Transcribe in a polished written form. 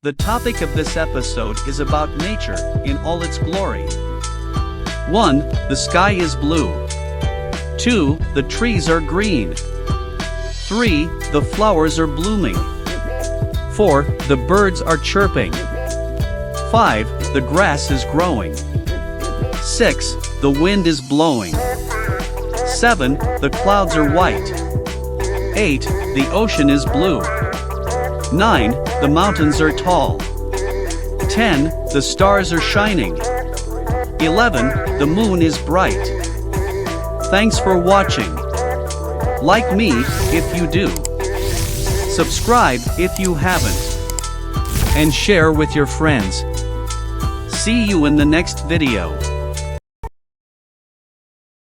The topic of this episode is about nature in all its glory. 1. The sky is blue. 2. The trees are green. 3. The flowers are blooming. 4. The birds are chirping. 5. The grass is growing. 6. The wind is blowing. 7. The clouds are white. 8. The ocean is blue. 9. The mountains are tall. 10. The stars are shining. 11. The moon is bright. Thanks for watching. Like me if you do. Subscribe if you haven't. And share with your friends. See you in the next video.